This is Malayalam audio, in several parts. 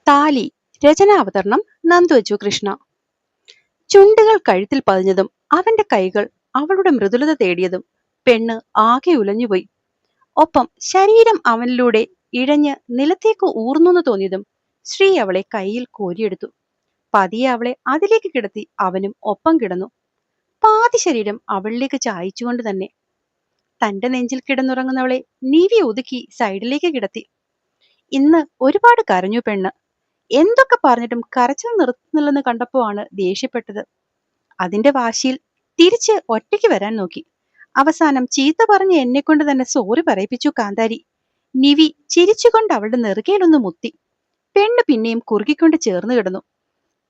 താലി. രചനാവതരണം നന്ദുവച്ചു കൃഷ്ണ. ചുണ്ടുകൾ കഴുത്തിൽ പതിഞ്ഞതും അവന്റെ കൈകൾ അവളുടെ മൃദുലത തേടിയതും പെണ്ണ് ആകെ ഉലഞ്ഞുപോയി. ഒപ്പം ശരീരം അവനിലൂടെ ഇഴഞ്ഞ് നിലത്തേക്ക് ഊർന്നെന്ന് തോന്നിയതും ശ്രീ അവളെ കൈയിൽ കോരിയെടുത്തു. പതിയെ അവളെ അതിലേക്ക് കിടത്തി അവനും ഒപ്പം കിടന്നു. പാതി ശരീരം അവളിലേക്ക് ചായച്ചുകൊണ്ട് തന്നെ. തന്റെ നെഞ്ചിൽ കിടന്നുറങ്ങുന്നവളെ നീവി ഒതുക്കി സൈഡിലേക്ക് കിടത്തി. ഇന്ന് ഒരുപാട് കരഞ്ഞു പെണ്ണ്. എന്തൊക്കെ പറഞ്ഞിട്ടും കരച്ചിൽ നിർത്തുന്നില്ലെന്ന് കണ്ടപ്പോ ആണ് ദേഷ്യപ്പെട്ടത്. അതിന്റെ വാശിയിൽ തിരിച്ച് ഒറ്റയ്ക്ക് വരാൻ നോക്കി. അവസാനം ചീത്ത പറഞ്ഞ് എന്നെ കൊണ്ട് തന്നെ സോറി പറയിപ്പിച്ചു കാന്താരി. നിവി ചിരിച്ചുകൊണ്ട് അവളുടെ നെറുകയിലൊന്ന് മുത്തി. പെണ്ണ് പിന്നെയും കുറുകിക്കൊണ്ട് ചേർന്ന് കിടന്നു.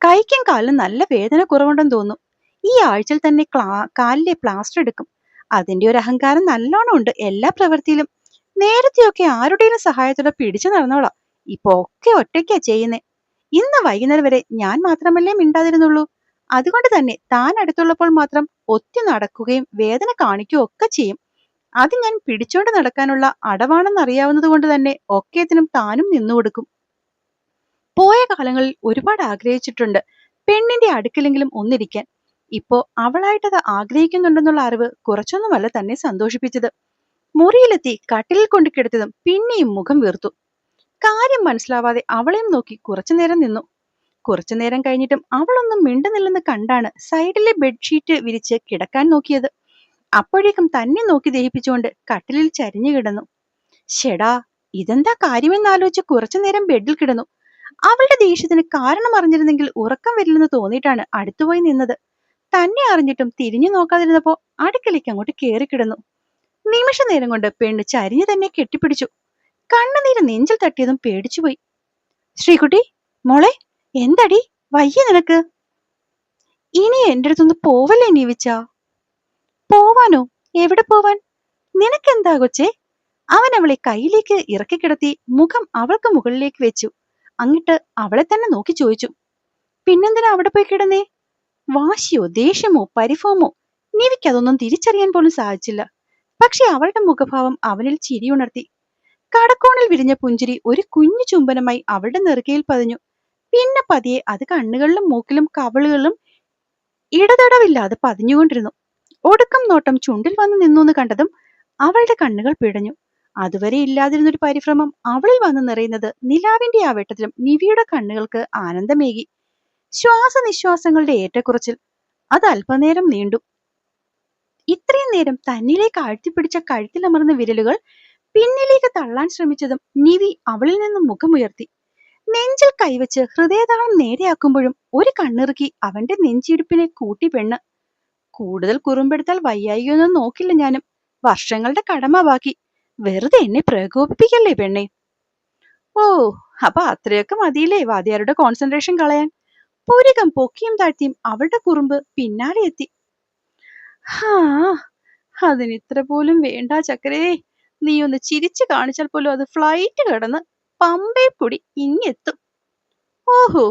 കൈക്കും കാലിനും നല്ല വേദന കുറവുണ്ടെന്ന് തോന്നുന്നു. ഈ ആഴ്ചയിൽ തന്നെ കാലിലെ പ്ലാസ്റ്റർ എടുക്കും. അതിന്റെ ഒരു അഹങ്കാരം നല്ലോണം ഉണ്ട് എല്ലാ പ്രവൃത്തിയിലും. നേരത്തെയൊക്കെ ആരുടെയും സഹായത്തോടെ പിടിച്ചു നടന്നോളാം. ഇപ്പൊ ഒക്കെ ഒറ്റയ്ക്കാ ചെയ്യുന്നേ. ഇന്ന് വൈകുന്നേരം വരെ ഞാൻ മാത്രമല്ലേ മിണ്ടാതിരുന്നുള്ളൂ. അതുകൊണ്ട് തന്നെ താൻ അടുത്തുള്ളപ്പോൾ മാത്രം ഒത്തി നടക്കുകയും വേദന കാണിക്കുകയും ഒക്കെ ചെയ്യും. അത് ഞാൻ പിടിച്ചോണ്ട് നടക്കാനുള്ള അടവാണെന്ന് അറിയാവുന്നത് കൊണ്ട് തന്നെ ഒക്കേത്തിനും താനും നിന്നുകൊടുക്കും. പോയ കാലങ്ങളിൽ ഒരുപാട് ആഗ്രഹിച്ചിട്ടുണ്ട് പെണ്ണിന്റെ അടുക്കലെങ്കിലും ഒന്നിരിക്കാൻ. ഇപ്പോ അവളായിട്ടത് ആഗ്രഹിക്കുന്നുണ്ടെന്നുള്ള അറിവ് കുറച്ചൊന്നുമല്ല തന്നെ സന്തോഷിപ്പിച്ചത്. മുറിയിലെത്തി കട്ടിലിൽ കൊണ്ട് കിടത്തിയതും പിന്നെയും മുഖം വീർത്തു. കാര്യം മനസ്സിലാവാതെ അവളെയും നോക്കി കുറച്ചുനേരം നിന്നു. കുറച്ചുനേരം കഴിഞ്ഞിട്ടും അവളൊന്നും മിണ്ടുന്നില്ലെന്ന് കണ്ടാണ് സൈഡിലെ ബെഡ്ഷീറ്റ് വിരിച്ച് കിടക്കാൻ നോക്കിയത്. അപ്പോഴേക്കും തന്നെ നോക്കി ദഹിപ്പിച്ചുകൊണ്ട് കട്ടിലിൽ ചരിഞ്ഞു കിടന്നു. ഷെടാ, ഇതെന്താ കാര്യമെന്നാലോചിച്ച് കുറച്ചുനേരം ബെഡിൽ കിടന്നു. അവളുടെ ദേഷ്യത്തിന് കാരണം അറിഞ്ഞിരുന്നെങ്കിൽ ഉറക്കം വരില്ലെന്ന് തോന്നിയിട്ടാണ് അടുത്തുപോയി നിന്നത്. തന്നെ അറിഞ്ഞിട്ടും തിരിഞ്ഞു നോക്കാതിരുന്നപ്പോ അടുക്കളയ്ക്ക് അങ്ങോട്ട് കേറിക്കിടന്നു. നിമിഷ നേരം കൊണ്ട് പെണ്ണ് ചരിഞ്ഞു തന്നെ കെട്ടിപ്പിടിച്ചു. കണ്ണുനീര് നെഞ്ചിൽ തട്ടിയതും പേടിച്ചുപോയി. ശ്രീകുട്ടി, മോളെ, എന്തടി, വയ്യ നിനക്ക്? ഇനി എന്റെ അടുത്തൊന്ന് പോവല്ലേ നീവിച്ച? പോവാനോ? എവിടെ പോവാൻ? നിനക്കെന്താ കൊച്ചേ? അവൻ അവളെ കയ്യിലേക്ക് ഇറക്കി കിടത്തി മുഖം അവൾക്ക് മുകളിലേക്ക് വെച്ചു. അങ്ങിട്ട് അവളെ തന്നെ നോക്കി ചോദിച്ചു, പിന്നെന്തിനാ അവിടെ പോയി കിടന്നേ? വാശിയോ ദേഷ്യമോ പരിഭവമോ? നീവിക്കതൊന്നും തിരിച്ചറിയാൻ പോലും സാധിച്ചില്ല. പക്ഷെ അവളുടെ മുഖഭാവം അവനിൽ ചിരിയുണർത്തി. കടക്കോണിൽ വിരിഞ്ഞ പുഞ്ചിരി ഒരു കുഞ്ഞു ചുംബനമായി അവളുടെ നെറുകയിൽ പതിഞ്ഞു. പിന്നെ പതിയെ അത് കണ്ണുകളിലും മൂക്കിലും കവിളുകളിലും ഇടതടവില്ലാതെ പതിഞ്ഞുകൊണ്ടിരുന്നു. ഒടുക്കം നോട്ടം ചുണ്ടിൽ വന്ന് നിന്നു കണ്ടതും അവളുടെ കണ്ണുകൾ പിടഞ്ഞു. അതുവരെ ഇല്ലാതിരുന്നൊരു പരിഭ്രമം അവളിൽ വന്ന് നിറയുന്നത് നിലാവിന്റെ ആ വെട്ടത്തിലും നിവിയുടെ കണ്ണുകൾക്ക് ആനന്ദമേകി. ശ്വാസനിശ്വാസങ്ങളുടെ ഏറ്റക്കുറച്ചിൽ അത് അല്പനേരം നീണ്ടു. ഇത്രയും നേരം തന്നിലേക്ക് ആഴ്ത്തിപ്പിടിച്ച കഴുത്തിലമർന്ന വിരലുകൾ പിന്നിലേക്ക് തള്ളാൻ ശ്രമിച്ചതും നിവി അവളിൽ നിന്നും മുഖമുയർത്തി. നെഞ്ചിൽ കൈവച്ച് ഹൃദയതാളം നേരെയാക്കുമ്പോഴും ഒരു കണ്ണിറുക്കി അവന്റെ നെഞ്ചിടിപ്പിനെ കൂട്ടി പെണ്ണ്. കൂടുതൽ കുറുമ്പെടുത്താൽ വയ്യായികയൊന്നും നോക്കില്ല ഞാനും. വർഷങ്ങളുടെ കടമ ബാക്കി. വെറുതെ എന്നെ പ്രകോപിപ്പിക്കല്ലേ പെണ്ണെ. ഓ, അപ്പൊ അത്രയൊക്കെ മതിയില്ലേ വാദ്യാരുടെ കോൺസെൻട്രേഷൻ കളയാൻ? പുരികം പൊക്കിയും താഴ്ത്തിയും അവളുടെ കുറുമ്പ് പിന്നാലെ എത്തി. ഹാ, അതിനിത്ര പോലും വേണ്ട ചക്കരേ. നീ ഒന്ന് ചിരിച്ചു കാണിച്ചാൽ പോലും അത് ഫ്ലൈറ്റ് കിടന്ന് പമ്പേ പൊടി ഇങ്ങെത്തും. ഓഹോ,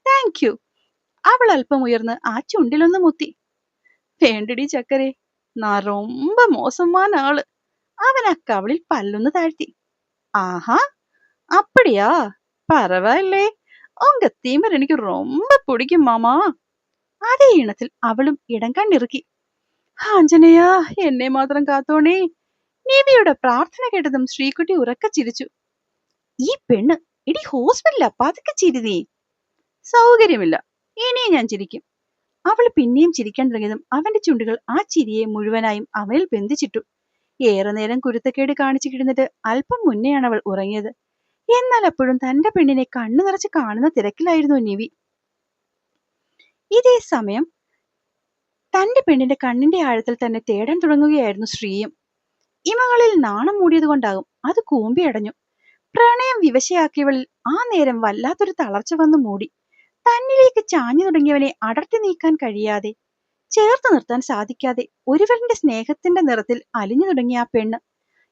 താങ്ക് യു. അവൾ അല്പം ഉയർന്ന് ആ ചുണ്ടിലൊന്ന് മുത്തി. വേണ്ടടി ചക്കരേ, നാ ரொம்ப മോശமான ആള്. അവൻ ആ കവളിൽ പല്ലൊന്ന് താഴ്ത്തി. ആഹാ, അപ്പടിയാ, പരവായില്ലേ, ഉങ്ക തിമിർ എനിക്ക് ரொம்ப പിടിക്കും മാമാ. അതേ ഇണത്തിൽ അവളും ഇടം കണ്ണിറുക്കി. ആഞ്ജനേയാ, എന്നെ മാത്രം കാത്തോണേ. നീവിയുടെ പ്രാർത്ഥന കേട്ടതും ശ്രീകുട്ടി ഉറക്ക ചിരിച്ചു. ഈ പെണ്ണ്, ഇടി ഹോസ്പിറ്റലാ, പതുക്കെ ചിരി നീ. സൗകര്യമില്ല, ഇനിയും ഞാൻ ചിരിക്കും. അവൾ പിന്നെയും ചിരിക്കാൻ തുടങ്ങിയതും അവന്റെ ചുണ്ടുകൾ ആ ചിരിയെ മുഴുവനായും അവനിൽ ബന്ധിച്ചിട്ടു. ഏറെ നേരം കുരുത്തക്കേട് കാണിച്ചു കിടന്നിട്ട് അല്പം മുന്നെയാണ് അവൾ ഉറങ്ങിയത്. എന്നാൽ അപ്പോഴും തന്റെ പെണ്ണിനെ കണ്ണു നിറച്ച് കാണുന്ന തിരക്കിലായിരുന്നു നിവി. ഇതേ സമയം തന്റെ പെണ്ണിന്റെ കണ്ണിന്റെ ആഴത്തിൽ തന്നെ തേടാൻ തുടങ്ങുകയായിരുന്നു ശ്രീയും. ഇമകളിൽ നാണം മൂടിയത് കൊണ്ടാകും അത് കൂമ്പി അടഞ്ഞു. പ്രണയം വിവശയാക്കിയവളിൽ ആ നേരം വല്ലാത്തൊരു തളർച്ച വന്നു മൂടി. തന്നിലേക്ക് ചാഞ്ഞു തുടങ്ങിയവനെ അടർത്തി നീക്കാൻ കഴിയാതെ, ചേർത്ത് നിർത്താൻ സാധിക്കാതെ ഒരുവന്റെ സ്നേഹത്തിന്റെ നിറത്തിൽ അലിഞ്ഞു തുടങ്ങിയ ആ പെണ്ണ്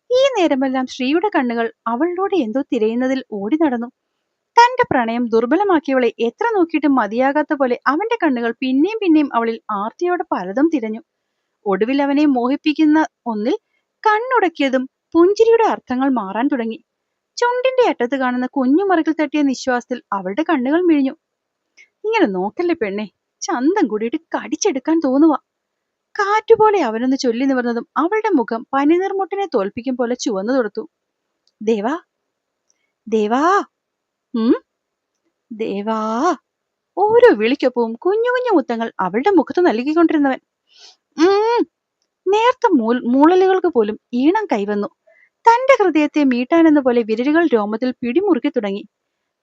ഈ നേരമെല്ലാം ശ്രീയുടെ കണ്ണുകൾ അവളിലൂടെ എന്തോ തിരയുന്നതിൽ ഓടി നടന്നു. തന്റെ പ്രണയം ദുർബലമാക്കിയവളെ എത്ര നോക്കിയിട്ടും മതിയാകാത്ത പോലെ അവന്റെ കണ്ണുകൾ പിന്നെയും പിന്നെയും അവളിൽ ആർത്തിയോടെ പലതും തിരഞ്ഞു. ഒടുവിൽ അവനെ മോഹിപ്പിക്കുന്ന ഒന്നിൽ കണ്ണുടക്കിയതും പുഞ്ചിരിയുടെ അർത്ഥങ്ങൾ മാറാൻ തുടങ്ങി. ചുണ്ടിന്റെ അറ്റത്ത് കാണുന്ന കുഞ്ഞു മറുകിൽ തട്ടിയ നിശ്വാസത്തിൽ അവളുടെ കണ്ണുകൾ മിഴിഞ്ഞു. ഇങ്ങനെ നോക്കല്ലേ പെണ്ണെ, ചന്തം കൂടിയിട്ട് കടിച്ചെടുക്കാൻ തോന്നുക. കാറ്റുപോലെ അവനൊന്ന് ചൊല്ലി നിവർന്നതും അവളുടെ മുഖം പനിനീർമുട്ടിനെ തോൽപ്പിക്കും പോലെ ചുവന്നു തൊടുത്തു. ദേവാ, ദേവാ, ഉം ദേവാ. ഓരോ വിളിക്കൊപ്പവും കുഞ്ഞു കുഞ്ഞു മുത്തങ്ങൾ അവളുടെ മുഖത്ത് നൽകിക്കൊണ്ടിരുന്നവൻ. നേർത്ത മൂളലുകൾക്ക് പോലും ഈണം കൈവന്നു. തന്റെ ഹൃദയത്തെ മീട്ടാനെന്ന പോലെ വിരലുകൾ രോമത്തിൽ പിടിമുറുക്കി തുടങ്ങി.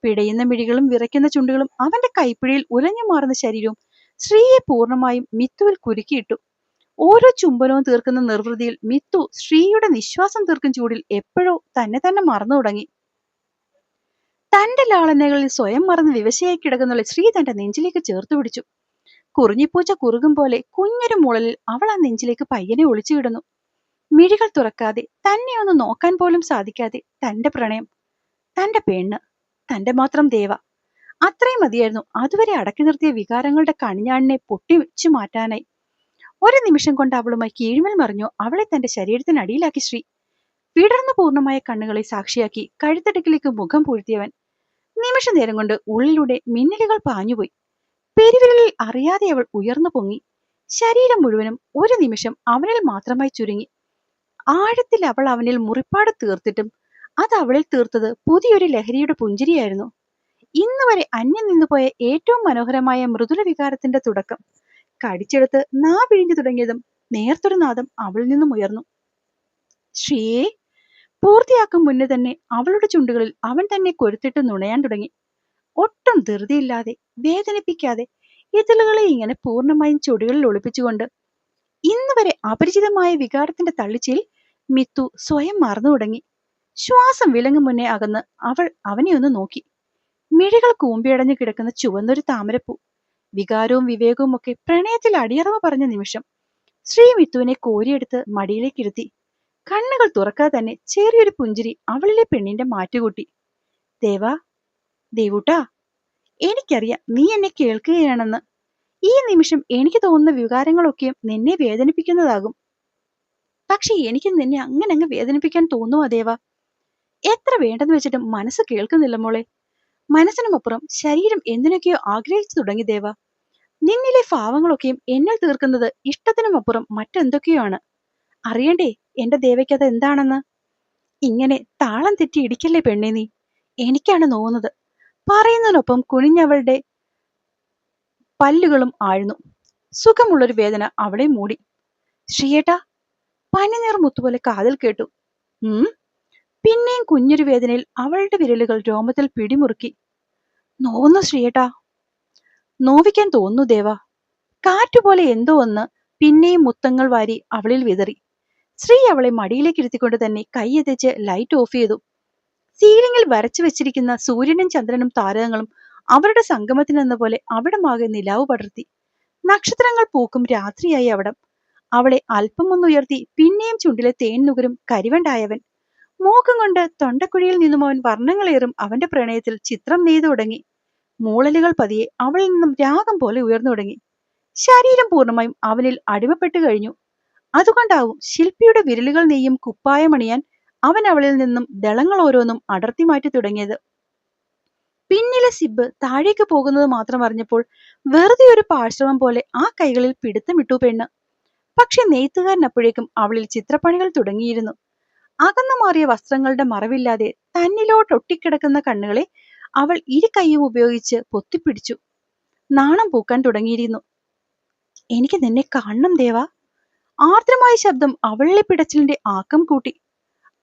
പിടയുന്ന മിഴികളും വിറയ്ക്കുന്ന ചുണ്ടുകളും അവന്റെ കൈപ്പിടിയിൽ ഉലഞ്ഞു മാറുന്ന ശരീരവും ശ്രീയെ പൂർണ്ണമായും മിത്തുവിൽ കുരുക്കിയിട്ടു. ഓരോ ചുംബനവും തീർക്കുന്ന നിർവൃതിയിൽ മിത്തു ശ്രീയുടെ നിശ്വാസം തീർക്കും ചൂടിൽ എപ്പോഴോ തന്നെ തന്നെ മറന്നു തുടങ്ങി. തന്റെ ലാളനകളിൽ സ്വയം മറന്ന് വിവശയായി കിടക്കുന്ന ശ്രീ തന്റെ നെഞ്ചിലേക്ക് ചേർത്തു പിടിച്ചു. കുറിഞ്ഞിപ്പൂച്ച കുറുകും പോലെ കുഞ്ഞൊരു മുളലിൽ അവൾ ആ നെഞ്ചിലേക്ക് പയ്യനെ ഒളിച്ചു കിടന്നു. മിഴികൾ തുറക്കാതെ, തന്നെ ഒന്ന് നോക്കാൻ പോലും സാധിക്കാതെ, തന്റെ പ്രണയം, തന്റെ പെണ്ണ്, തന്റെ മാത്രം ദേവ, അത്രയും മതിയായിരുന്നു അതുവരെ അടക്കി നിർത്തിയ വികാരങ്ങളുടെ കണിഞ്ഞാണിനെ പൊട്ടിച്ചു മാറ്റാനായി. ഒരു നിമിഷം കൊണ്ട് അവളുമായി കീഴ്മേൽ മറിഞ്ഞു അവളെ തന്റെ ശരീരത്തിനടിയിലാക്കി ശ്രീ. വിടർന്നു പൂർണ്ണമായ കണ്ണുകളെ സാക്ഷിയാക്കി കഴുത്തടുക്കിലേക്ക് മുഖം പൂഴ്ത്തിയവൻ. നിമിഷ നേരം കൊണ്ട് ഉള്ളിലൂടെ മിന്നലുകൾ പാഞ്ഞുപോയി. പെരുവിരലിൽ അറിയാതെ അവൾ ഉയർന്നു പൊങ്ങി. ശരീരം മുഴുവനും ഒരു നിമിഷം അവനിൽ മാത്രമായി ചുരുങ്ങി. ആഴത്തിൽ അവൾ അവനിൽ മുറിപ്പാട് തീർത്തിട്ടും അത് അവളിൽ തീർത്തത് പുതിയൊരു ലഹരിയുടെ പുഞ്ചിരിയായിരുന്നു. ഇന്നുവരെ അന്യം നിന്നുപോയ ഏറ്റവും മനോഹരമായ മൃദുല വികാരത്തിന്റെ തുടക്കം. കടിച്ചെടുത്ത് നാവിഴിഞ്ഞു തുടങ്ങിയതും നേർത്തൊരു നാദം അവളിൽ നിന്നും ഉയർന്നു. ശ്രീയെ പൂർത്തിയാക്കും മുന്നേ തന്നെ അവളുടെ ചുണ്ടുകളിൽ അവൻ തന്നെ കൊരുത്തിട്ട് നുണയാൻ തുടങ്ങി. ഒട്ടും ധൃതിയില്ലാതെ, വേദനിപ്പിക്കാതെ, ഇതളുകളെ ഇങ്ങനെ പൂർണ്ണമായും ചൊടികളിൽ ഒളിപ്പിച്ചുകൊണ്ട്. ഇന്നുവരെ അപരിചിതമായ വികാരത്തിന്റെ തള്ളിച്ചിൽ മിത്തു സ്വയം മറന്നു തുടങ്ങി. ശ്വാസം വിലങ്ങും മുന്നേ അകന്ന് അവൾ അവനെ ഒന്ന് നോക്കി. മിഴികൾ കൂമ്പിയടഞ്ഞു കിടക്കുന്ന ചുവന്നൊരു താമരപ്പൂ. വികാരവും വിവേകവും ഒക്കെ പ്രണയത്തിൽ അടിയറവ് പറഞ്ഞ നിമിഷം ശ്രീ മിത്തുവിനെ കോരിയെടുത്ത് മടിയിലേക്കിരുത്തി. കണ്ണുകൾ തുറക്കാതെ തന്നെ ചെറിയൊരു പുഞ്ചിരി അവളിലെ പെണ്ണിന്റെ മാറ്റുകൂട്ടി. ദേവാ, ദേവൂട്ടാ, എനിക്കറിയാം നീ എന്നെ കേൾക്കുകയാണെന്ന്. ഈ നിമിഷം എനിക്ക് തോന്നുന്ന വികാരങ്ങളൊക്കെയും നിന്നെ വേദനിപ്പിക്കുന്നതാകും. പക്ഷെ എനിക്ക് നിന്നെ അങ്ങനെ അങ്ങ് വേദനിപ്പിക്കാൻ തോന്നുവാ ദേവാ. എത്ര വേണ്ടെന്ന് വെച്ചിട്ടും മനസ്സ് കേൾക്കുന്നില്ല മോളെ. മനസ്സിനുമപ്പുറം ശരീരം എന്തിനൊക്കെയോ ആഗ്രഹിച്ചു തുടങ്ങി ദേവാ. നിന്നിലെ ഭാവങ്ങളൊക്കെയും എന്നിൽ തീർക്കുന്നത് ഇഷ്ടത്തിനുമപ്പുറം മറ്റെന്തൊക്കെയോ ആണ്. അറിയണ്ടേ എന്റെ ദേവയ്ക്കത് എന്താണെന്ന്? ഇങ്ങനെ താളം തെറ്റി ഇടിക്കല്ലേ പെണ്ണേ നീ. എനിക്കാണ് നോവുന്നത്. പറയുന്നതിനൊപ്പം കുനിഞ്ഞവളുടെ പല്ലുകളും ആഴ്ന്നു. സുഖമുള്ളൊരു വേദന അവളെ മൂടി. ശ്രീയേട്ടാ, പനിനീർ മുത്തുപോലെ കാതിൽ കേട്ടു. പിന്നെയും കുഞ്ഞൊരു വേദനയിൽ അവളുടെ വിരലുകൾ രോമത്തിൽ പിടിമുറുക്കി. നോവുന്നു ശ്രീയേട്ടാ. നോവിക്കാൻ തോന്നുന്നു ദേവാ. കാറ്റുപോലെ എന്തോ ഒന്ന് പിന്നെയും മുത്തങ്ങൾ വാരി അവളിൽ വിതറി. ശ്രീ അവളെ മടിയിലേക്ക് ഇരുത്തിക്കൊണ്ട് തന്നെ കൈയെത്തിച്ച് ലൈറ്റ് ഓഫ് ചെയ്തു. സീലിംഗിൽ വരച്ചു വെച്ചിരിക്കുന്ന സൂര്യനും ചന്ദ്രനും താരകങ്ങളും അവരുടെ സംഗമത്തിനെന്ന പോലെ അവിടമാകെ നിലാവ് പടർത്തി. നക്ഷത്രങ്ങൾ പൂക്കും രാത്രിയായി അവിടം. അവളെ അല്പം ഒന്നുയർത്തി പിന്നെയും ചുണ്ടിലെ തേൻ നുകരും കരിവണ്ടായവൻ. മൂക്കം കൊണ്ട് തൊണ്ടക്കുഴിയിൽ നിന്നും അവൻ വർണ്ണങ്ങളേറും അവന്റെ പ്രണയത്തിൽ ചിത്രം നെയ്തു തുടങ്ങി. മൂളലുകൾ പതിയെ അവളിൽ നിന്നും രാഗം പോലെ ഉയർന്നു തുടങ്ങി. ശരീരം പൂർണ്ണമായും അവനിൽ അടിമപ്പെട്ടു കഴിഞ്ഞു. അതുകൊണ്ടാവും ശില്പിയുടെ വിരലുകൾ നെയ്യും കുപ്പായമണിയാൻ അവൻ അവളിൽ നിന്നും ദളങ്ങൾ ഓരോന്നും അടർത്തി മാറ്റി തുടങ്ങിയത്. പിന്നിലെ സിബ് താഴേക്ക് പോകുന്നത് മാത്രം അറിഞ്ഞപ്പോൾ വെറുതെ ഒരു പാഴ്ശ്രമം പോലെ ആ കൈകളിൽ പിടുത്തമിട്ടു പെണ്ണ്. പക്ഷെ നെയ്ത്തുകാരൻ അപ്പോഴേക്കും അവളിൽ ചിത്രപ്പണികൾ തുടങ്ങിയിരുന്നു. അകന്നു മാറിയ വസ്ത്രങ്ങളുടെ മറവില്ലാതെ തന്നിലോട്ടൊട്ടിക്കിടക്കുന്ന കണ്ണുകളെ അവൾ ഇരു കൈയും ഉപയോഗിച്ച് പൊത്തിപ്പിടിച്ചു. നാണം പൂക്കാൻ തുടങ്ങിയിരുന്നു. എനിക്ക് നിന്നെ കാണണം ദേവാ. ആർദ്രമായ ശബ്ദം അവളിലെ പിടച്ചിലിന്റെ ആക്കം കൂട്ടി.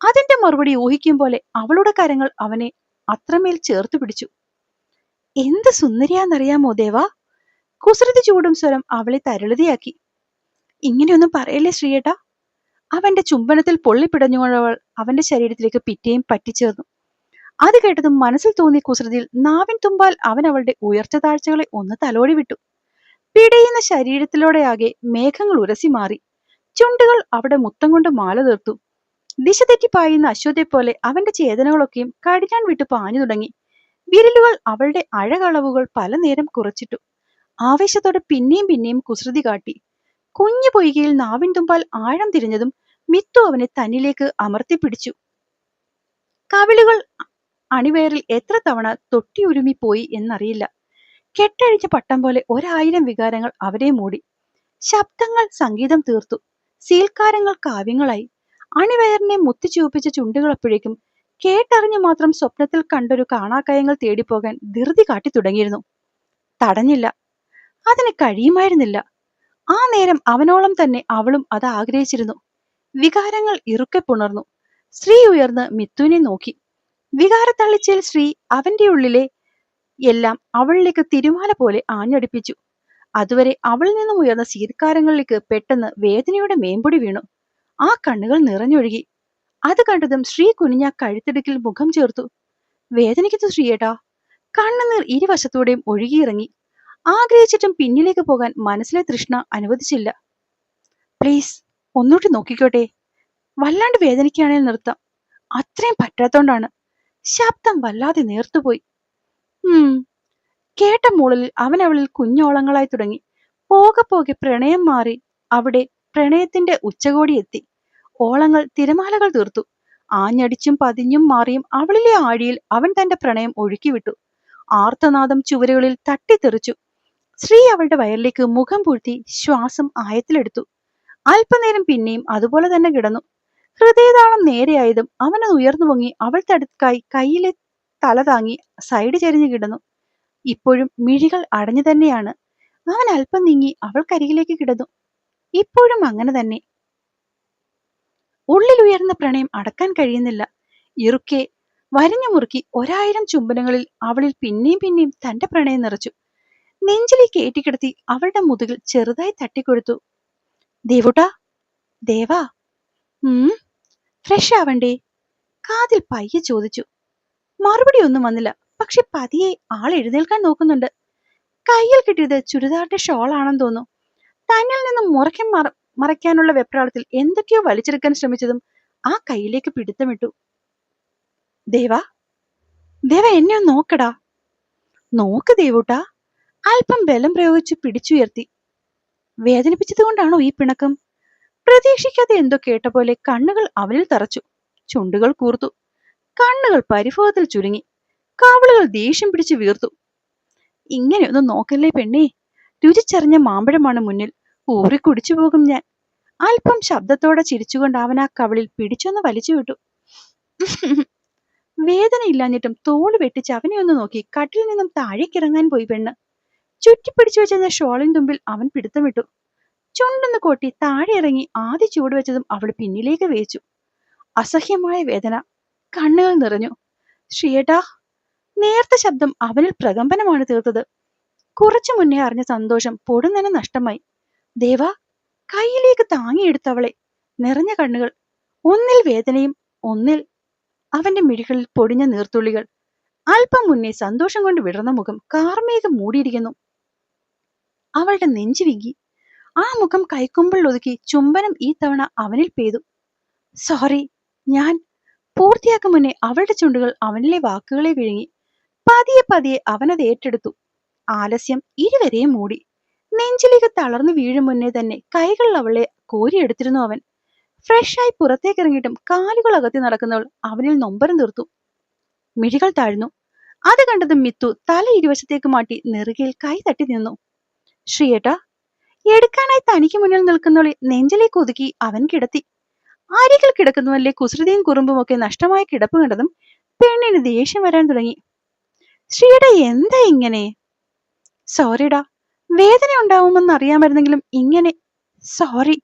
അതിന്റെ മറുപടി ഊഹിക്കും പോലെ അവളുടെ കരങ്ങൾ അവനെ അത്രമേൽ ചേർത്തു പിടിച്ചു. എന്ത് സുന്ദരിയാന്നറിയാമോ ദേവാ. കുസൃതി ചൂടും സ്വരം അവളെ തരളിതയാക്കി. ഇങ്ങനെയൊന്നും പറയല്ലേ ശ്രീയേട്ടാ. അവന്റെ ചുംബനത്തിൽ പൊള്ളിപ്പിടഞ്ഞുകൊണ്ടവൾ അവന്റെ ശരീരത്തിലേക്ക് പിറ്റേയും പറ്റിച്ചേർന്നു. അത് കേട്ടതും മനസ്സിൽ തോന്നിയ കുസൃതിയിൽ നാവിൻ തുമ്പാൽ അവൻ അവളുടെ ഉയർച്ച താഴ്ചകളെ ഒന്ന് തലോടി വിട്ടു. പിടയുന്ന ശരീരത്തിലൂടെയാകെ മേഘങ്ങൾ ഉരസി മാറി. ചുണ്ടുകൾ അവിടെ മുത്തം കൊണ്ട് മാല തീർത്തു. ദിശ തെറ്റി പായുന്ന അശ്വത്തെ പോലെ അവന്റെ ചേതനകളൊക്കെയും കടിഞ്ഞാൻ വിട്ടു പാഞ്ഞു തുടങ്ങി. വിരലുകൾ അവളുടെ അഴകളവുകൾ പല നേരം കുറച്ചിട്ടു. ആവേശത്തോടെ പിന്നെയും പിന്നെയും കുസൃതി കാട്ടി. കുഞ്ഞു പൊയ്കയിൽ നാവിൻ തുമ്പാൽ ആഴം തിരിഞ്ഞതും മിത്തു അവനെ തന്നിലേക്ക് അമർത്തി പിടിച്ചു. കവിളുകൾ അണിവയറിൽ എത്ര തവണ തൊട്ടിയുരുമിപ്പോയി എന്നറിയില്ല. കെട്ടഴിച്ച പട്ടം പോലെ 1000 വികാരങ്ങൾ അവരെ മൂടി. ശബ്ദങ്ങൾ സംഗീതം തീർത്തു, സീൽക്കാരങ്ങൾ കാവ്യങ്ങളായി. അണിവയറിനെ മുത്തിച്ചൂപ്പിച്ച ചുണ്ടുകളപ്പോഴേക്കും കേട്ടറിഞ്ഞു മാത്രം സ്വപ്നത്തിൽ കണ്ടൊരു കാണാക്കയങ്ങൾ തേടിപ്പോകാൻ ധൃതി കാട്ടി തുടങ്ങിയിരുന്നു. തടഞ്ഞില്ല, അതിന് കഴിയുമായിരുന്നില്ല. ആ നേരം അവനോളം തന്നെ അവളും അത് ആഗ്രഹിച്ചിരുന്നു. വികാരങ്ങൾ ഇറുക്കെ പുണർന്നു. ശ്രീ ഉയർന്ന് മിത്തുവിനെ നോക്കി. വികാരത്തള്ളിച്ചയിൽ ശ്രീ അവന്റെ ഉള്ളിലെ എല്ലാം അവളിലേക്ക് തിരുമാല പോലെ ആഞ്ഞടിപ്പിച്ചു. അതുവരെ അവളിൽ നിന്നും ഉയർന്ന സീൽക്കാരങ്ങളിലേക്ക് പെട്ടെന്ന് വേദനയുടെ മേമ്പൊടി വീണു. ആ കണ്ണുകൾ നിറഞ്ഞൊഴുകി. അത് കണ്ടതും ശ്രീ കുനിഞ്ഞ കഴുത്തിടുക്കിൽ മുഖം ചേർത്തു. വേദനിക്കുന്നു ശ്രീയേട്ടാ. കണ്ണുനീർ ഇരുവശത്തൂടെയും ഒഴുകിയിറങ്ങി. ആഗ്രഹിച്ചിട്ടും പിന്നിലേക്ക് പോകാൻ മനസ്സിലെ തൃഷ്ണ അനുവദിച്ചില്ല. പ്ലീസ്, ഒന്നൂട്ടി നോക്കിക്കോട്ടെ. വല്ലാണ്ട് വേദനിക്കുകയാണെങ്കിൽ നിർത്താം. അത്രയും പറ്റാത്തോണ്ടാണ്. ശബ്ദം വല്ലാതെ നേർത്തുപോയി. കേട്ട മൂളലിൽ അവൻ അവളിൽ കുഞ്ഞോളങ്ങളായി തുടങ്ങി. പോകെ പോകെ പ്രണയം മാറി അവിടെ പ്രണയത്തിന്റെ ഉച്ചകോടി എത്തി. ഓളങ്ങൾ തിരമാലകൾ തീർത്തു. ആഞ്ഞടിച്ചും പതിഞ്ഞും മാറിയും അവളിലെ ആഴിയിൽ അവൻ തന്റെ പ്രണയം ഒഴുക്കിവിട്ടു. ആർത്തനാദം ചുവരുകളിൽ തട്ടിത്തെറിച്ചു. ശ്രീ അവളുടെ വയറിലേക്ക് മുഖം പൂഴ്ത്തി ശ്വാസം ആയത്തിലെടുത്തു. അല്പനേരം പിന്നെയും അതുപോലെ തന്നെ കിടന്നു. ഹൃദയതാളം നേരെയായതും അവനത് ഉയർന്നു പൊങ്ങി അവൾ തടുക്കായി കയ്യിലെ തല താങ്ങി സൈഡ് ചരിഞ്ഞു കിടന്നു. ഇപ്പോഴും മിഴികൾ അടഞ്ഞു തന്നെയാണ്. അവൻ അല്പം നീങ്ങി അവൾക്കരികിലേക്ക് കിടന്നു. ഇപ്പോഴും അങ്ങനെ തന്നെ. ഉള്ളിലുയർന്ന പ്രണയം അടക്കാൻ കഴിയുന്നില്ല. ഇറുക്കെ വരിഞ്ഞു മുറുക്കി 1000 ചുംബനങ്ങളിൽ അവളിൽ പിന്നെയും പിന്നെയും തന്റെ പ്രണയം നിറച്ചു. നെഞ്ചിലേക്ക് ഏറ്റിക്കിടത്തി അവളുടെ മുതുകിൽ ചെറുതായി തട്ടിക്കൊടുത്തു. ദേവുട്ടാ, ദേവാ, ഫ്രഷ് ആവണ്ടേ? കാതിൽ പയ്യെ ചോദിച്ചു. മറുപടി ഒന്നും വന്നില്ല. പക്ഷെ പതിയെ ആൾ എഴുന്നേൽക്കാൻ നോക്കുന്നുണ്ട്. കയ്യിൽ കിട്ടിയത് ചുരിദാറിന്റെ ഷോൾ ആണെന്ന് തോന്നുന്നു. തന്നിൽ നിന്നും മറയ്ക്കാനുള്ള വെപ്രാളത്തിൽ എന്തൊക്കെയോ വലിച്ചെടുക്കാൻ ശ്രമിച്ചതും ആ കയ്യിലേക്ക് പിടുത്തമിട്ടു. ദേവാ, ദേവ, എന്നെ ഒന്ന് നോക്കടാ. നോക്ക് ദേവൂട്ടാ. അല്പം ബലം പ്രയോഗിച്ച് പിടിച്ചുയർത്തി. വേദനിപ്പിച്ചത് കൊണ്ടാണോ ഈ പിണക്കം? പ്രതീക്ഷിക്കാതെ എന്തോ കേട്ട പോലെ കണ്ണുകൾ അവനിൽ തറച്ചു. ചുണ്ടുകൾ കൂർത്തു. കണ്ണുകൾ പരിഭവത്തിൽ ചുരുങ്ങി. കവിളുകൾ ദേഷ്യം പിടിച്ച് വീർത്തു. ഇങ്ങനെയൊന്നും നോക്കല്ലേ പെണ്ണേ. രുചിച്ചറിഞ്ഞ മാമ്പഴമാണ് മുന്നിൽ. ഊറി കുടിച്ചു പോകും ഞാൻ. അല്പം ശബ്ദത്തോടെ ചിരിച്ചുകൊണ്ട് അവൻ ആ കവിളിൽ പിടിച്ചൊന്ന് വലിച്ചു വിട്ടു. വേദന ഇല്ലാഞ്ഞിട്ടും തോള് വെട്ടിച്ച് അവനെ ഒന്ന് നോക്കി കട്ടിൽ നിന്നും താഴേക്കിറങ്ങാൻ പോയി പെണ്ണ്. ചുറ്റിപ്പിടിച്ചു വെച്ചിരുന്ന ഷോളിൻ തുമ്പിൽ അവൻ പിടുത്തമിട്ടു. ചുണ്ടൊന്ന് കൊട്ടി താഴെ ഇറങ്ങി ആദ്യ ചൂട് വെച്ചതും അവൾ പിന്നിലേക്ക് വേച്ചു. അസഹ്യമായ വേദന. കണ്ണുകൾ നിറഞ്ഞു. ശ്രീയേട്ടാ. നേർത്ത ശബ്ദം അവനിൽ പ്രകമ്പനമാണ് തീർത്തത്. കുറച്ചു മുന്നേ അറിഞ്ഞ സന്തോഷം പൊടുന്നനെ നഷ്ടമായി. ദേവാ, കൈയിലേക്ക് താങ്ങിയെടുത്തവളെ. നിറഞ്ഞ കണ്ണുകൾ. ഒന്നിൽ വേദനയും ഒന്നിൽ അവന്റെ മിഴികളിൽ പൊടിഞ്ഞ നീർത്തുള്ളികൾ. അല്പം മുന്നേ സന്തോഷം കൊണ്ട് വിടർന്ന മുഖം കാർമേഘം മൂടിയിരിക്കുന്നു. അവളുടെ നെഞ്ചു വിങ്ങി. ആ മുഖം കൈക്കുമ്പിൾ ഒതുക്കി ചുംബനം ഈ തവണ അവനിൽ പെയ്തു. സോറി, ഞാൻ പൂർത്തിയാക്കും മുന്നേ അവളുടെ ചുണ്ടുകൾ അവനിലെ വാക്കുകളെ വിഴുങ്ങി. പതിയെ പതിയെ അവനത് ഏറ്റെടുത്തു. ആലസ്യം ഇരുവരെയും മൂടി. നെഞ്ചിലേക്ക് തളർന്നു വീഴും മുന്നേ തന്നെ കൈകൾ അവളെ കോരിയെടുത്തിരുന്നു അവൻ. ഫ്രഷായി പുറത്തേക്കിറങ്ങിയിട്ടും കാലുകൾ അകത്തി നടക്കുന്നവൾ അവനിൽ നൊമ്പരം തീർത്തു. മിഴികൾ താഴ്ന്നു. അത് കണ്ടതും മിത്തു തല ഇരുവശത്തേക്ക് മാറ്റി നെറുകയിൽ കൈ തട്ടി നിന്നു. ശ്രീയേട്ടാ. എടുക്കാനായി തനിക്ക് മുന്നിൽ നിൽക്കുന്നവളെ നെഞ്ചിലേക്ക് ഒതുക്കി അവൻ കിടത്തി. അരികിൽ കിടക്കുന്നവല്ലേ കുസൃതിയും കുറുമ്പും ഒക്കെ നഷ്ടമായ കിടപ്പ് കണ്ടതും പെണ്ണിന് ദേഷ്യം വരാൻ തുടങ്ങി. ശ്രീയുടെ എന്താ ഇങ്ങനെ? സോറിടാ, വേദന ഉണ്ടാവുമെന്ന് അറിയാമായിരുന്നെങ്കിലും ഇങ്ങനെ. സോറി.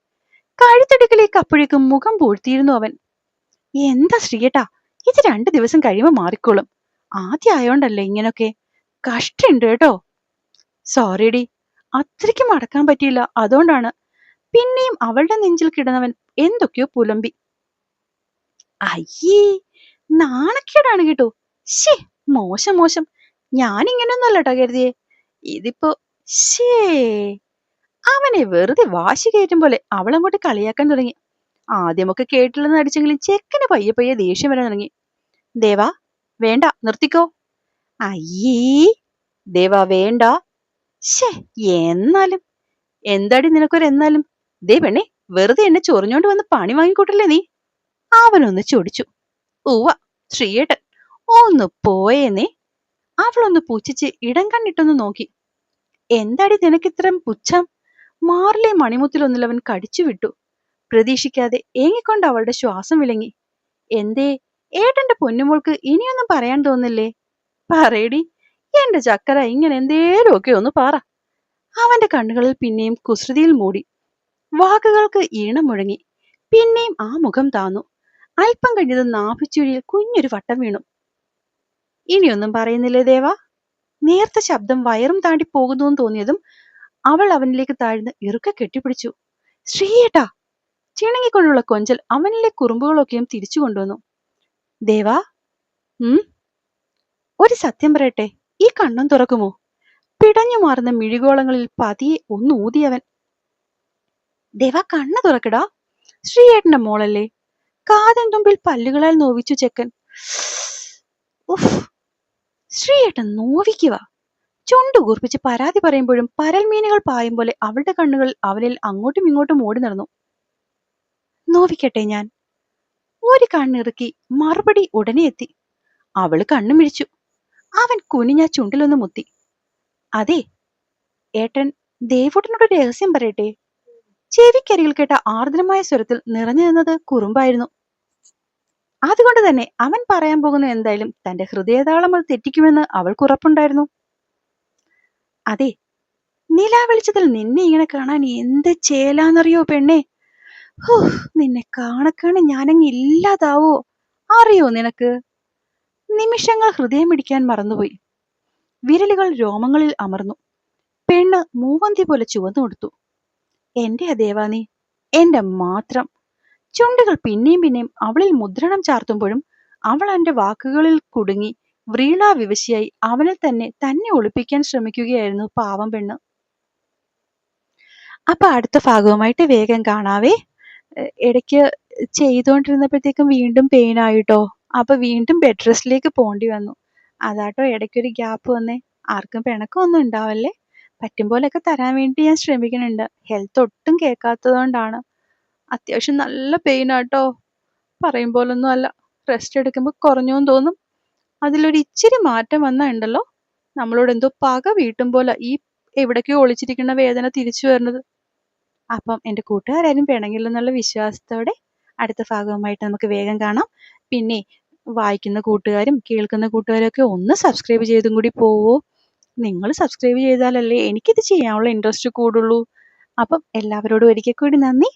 കഴുത്തടുക്കിലേക്ക് അപ്പോഴേക്കും മുഖം പൂഴ്ത്തിയിരുന്നു അവൻ. എന്താ ശ്രീയേട്ടാ, ഇത് 2 ദിവസം കഴിയുമ്പോൾ മാറിക്കോളും. ആദ്യം ആയോണ്ടല്ലേ ഇങ്ങനൊക്കെ. കഷ്ടുണ്ട് കേട്ടോ. സോറിഡി, അത്രയ്ക്കും അടക്കാൻ പറ്റിയില്ല, അതുകൊണ്ടാണ്. പിന്നെയും അവളുടെ നെഞ്ചിൽ കിടന്നവൻ എന്തൊക്കെയോ പുലമ്പി. അയ്യേ, നാണക്കേടാണ് കേട്ടോ. ശേ, മോശം മോശം. ഞാനിങ്ങനെയൊന്നും അല്ലട്ടോ കരുതിയേ. ഇതിപ്പോ ശേ. അവനെ വെറുതെ വാശി കയറ്റും പോലെ അവളങ്ങോട്ട് കളിയാക്കാൻ തുടങ്ങി. ആദ്യമൊക്കെ കേട്ടില്ലെന്ന് അടിച്ചെങ്കിലും ചെക്കന് പയ്യെ പയ്യെ ദേഷ്യം വരാൻ തുടങ്ങി. ദേവാ, വേണ്ട, നിർത്തിക്കോ. അയ്യേ ദേവാ, വേണ്ട. ശേ, എന്നാലും. എന്താടി നിനക്കൊരെന്നാലും? ദേ പെണ്ണെ, വെറുതെ എന്നെ ചൊറിഞ്ഞോണ്ട് വന്ന് പണി വാങ്ങിക്കൂട്ടല്ലേ നീ? അവനൊന്ന് ചൊടിച്ചു. ഉവ്വ, ശ്രീയേട്ടൻ ഒന്ന് പോയേന്നേ. അവളൊന്ന് പുച്ഛിച്ച് ഇടം കണ്ണിട്ടൊന്ന് നോക്കി. എന്താടി നിനക്കിത്രയും പുച്ഛം? മാറിലെ മണിമുത്തിലൊന്നിലവൻ കടിച്ചു വിട്ടു. പ്രതീക്ഷിക്കാതെ ഏങ്ങിക്കൊണ്ട് അവളുടെ ശ്വാസം വിലങ്ങി. എന്തേ, ഏട്ടന്റെ പൊന്നുമോൾക്ക് ഇനിയൊന്നും പറയാൻ തോന്നില്ലേ? പറയടി എന്റെ ചക്കര, ഇങ്ങനെ എന്തേലുമൊക്കെ ഒന്ന് പറ. അവന്റെ കണ്ണുകളിൽ പിന്നെയും കുസൃതിയിൽ മൂടി. വാക്കുകൾക്ക് ഈണം മുഴങ്ങി. പിന്നെയും ആ മുഖം താന്നു. അല്പം കഴിഞ്ഞത് നാഭിച്ചുഴിയിൽ കുഞ്ഞൊരു വട്ടം വീണു. ഇനിയൊന്നും പറയുന്നില്ലേ ദേവാ? നേർത്ത ശബ്ദം വയറും താണ്ടി പോകുന്നുവെന്ന് തോന്നിയതും അവൾ അവനിലേക്ക് താഴ്ന്ന് ഇറുക്കെ കെട്ടിപ്പിടിച്ചു. ശ്രീയേട്ടാ! ചിണങ്ങിക്കൊണ്ടുള്ള കൊഞ്ചൽ അവനിലെ കുറുമ്പുകളൊക്കെയും തിരിച്ചു കൊണ്ടുവന്നു. ദേവാ, ഒരു സത്യം പറയട്ടെ, ഈ കണ്ണും തുറക്കുമോ? പിടഞ്ഞു മാറുന്ന മിഴികോളങ്ങളിൽ പതിയെ ഒന്ന് ഊതിയവൻ. ദേവാ, കണ്ണു തുറക്കടാ. ശ്രീയേട്ടന്റെ മോളല്ലേ? കാതൻ തുമ്പിൽ പല്ലുകളാൽ നോവിച്ചു ചെക്കൻ. ഉഫ്! ശ്രീയേട്ടൻ നോവിക്കുക. ചുണ്ടു കൂർപ്പിച്ച് പരാതി പറയുമ്പോഴും പരൽമീനുകൾ പായും പോലെ അവളുടെ കണ്ണുകൾ അവനിൽ അങ്ങോട്ടും ഇങ്ങോട്ടും ഓടി നടന്നു. നോവിക്കട്ടെ ഞാൻ? ഒരു കണ്ണിറുക്കി മറുപടി ഉടനെ എത്തി. അവള് കണ്ണു മിഴിച്ചു. അവൻ കുനിഞ്ഞ ചുണ്ടിലൊന്ന് മുത്തി. അതെ, ഏട്ടൻ ദേവൂട്ടനോട് രഹസ്യം പറയട്ടെ. ചെവിക്കരികിൽ കേട്ട ആർദ്രമായ സ്വരത്തിൽ നിറഞ്ഞു നിന്നത് കുറുമ്പായിരുന്നു. അതുകൊണ്ട് തന്നെ അവൻ പറയാൻ പോകുന്ന എന്തായാലും തന്റെ ഹൃദയതാളം അത് തെറ്റിക്കുമെന്ന് അവൾക്ക് ഉറപ്പുണ്ടായിരുന്നു. അതെ, നിലാവെളിച്ചത്തിൽ നിന്നെ ഇങ്ങനെ കാണാൻ എന്ത് ചേലാന്നറിയോ പെണ്ണേ. നിന്നെ കാണക്കാണ് ഞാനങ്ങ് ഇല്ലാതാവോ അറിയോ നിനക്ക്? നിമിഷങ്ങൾ ഹൃദയമിടിക്കാൻ മറന്നുപോയി. വിരലുകൾ രോമങ്ങളിൽ അമർന്നു. പെണ്ണ് മൂവന്തി പോലെ ചുവന്നു കൊടുത്തു. എന്റെ ദേവാ നീ, എന്റെ മാത്രം. ചുണ്ടുകൾ പിന്നെയും പിന്നെയും അവളിൽ മുദ്രണം ചാർത്തുമ്പോഴും അവൾ അവന്റെ വാക്കുകളിൽ കുടുങ്ങി വ്രീളാവിവശയായി അവനിൽ തന്നെ ഒളിപ്പിക്കാൻ ശ്രമിക്കുകയായിരുന്നു പാവം പെണ്ണ്. അപ്പൊ അടുത്ത ഭാഗവുമായിട്ട് വേഗം കാണാവേ. ഇടയ്ക്ക് ചെയ്തുകൊണ്ടിരുന്നപ്പോഴത്തേക്കും വീണ്ടും പെയിൻ ആയിട്ടോ. അപ്പൊ വീണ്ടും ബെഡ് റെസ്റ്റിലേക്ക് പോണ്ടി വന്നു. അതാട്ടോ ഇടയ്ക്കൊരു ഗ്യാപ്പ് വന്നേ. ആർക്കും പിണക്കമൊന്നും ഉണ്ടാവല്ലേ. പറ്റും പോലെയൊക്കെ തരാൻ വേണ്ടി ഞാൻ ശ്രമിക്കുന്നുണ്ട്. ഹെൽത്ത് ഒട്ടും കേൾക്കാത്തതുകൊണ്ടാണ്. അത്യാവശ്യം നല്ല പെയിൻ ആട്ടോ. പറയും പോലൊന്നും അല്ല. റെസ്റ്റ് എടുക്കുമ്പോൾ കുറഞ്ഞോന്ന് തോന്നും. അതിലൊരു ഇച്ചിരി മാറ്റം വന്നാ ഉണ്ടല്ലോ, നമ്മളോട് എന്തോ പക വീട്ടും പോലെ ഈ എവിടേക്കോ ഒളിച്ചിരിക്കുന്ന വേദന തിരിച്ചു വരുന്നത്. അപ്പം എൻ്റെ കൂട്ടുകാരും പിണങ്ങില്ലെന്നുള്ള വിശ്വാസത്തോടെ അടുത്ത ഭാഗവുമായിട്ട് നമുക്ക് വേഗം കാണാം. പിന്നെ വായിക്കുന്ന കൂട്ടുകാരും കേൾക്കുന്ന കൂട്ടുകാരും ഒക്കെ ഒന്ന് സബ്സ്ക്രൈബ് ചെയ്തും കൂടി പോവോ. നിങ്ങൾ സബ്സ്ക്രൈബ് ചെയ്താലല്ലേ എനിക്കിത് ചെയ്യാനുള്ള ഇൻട്രസ്റ്റ് കൂടുള്ളൂ. അപ്പം എല്ലാവരോടും ഒരിക്കൽ കൂടി നന്ദി.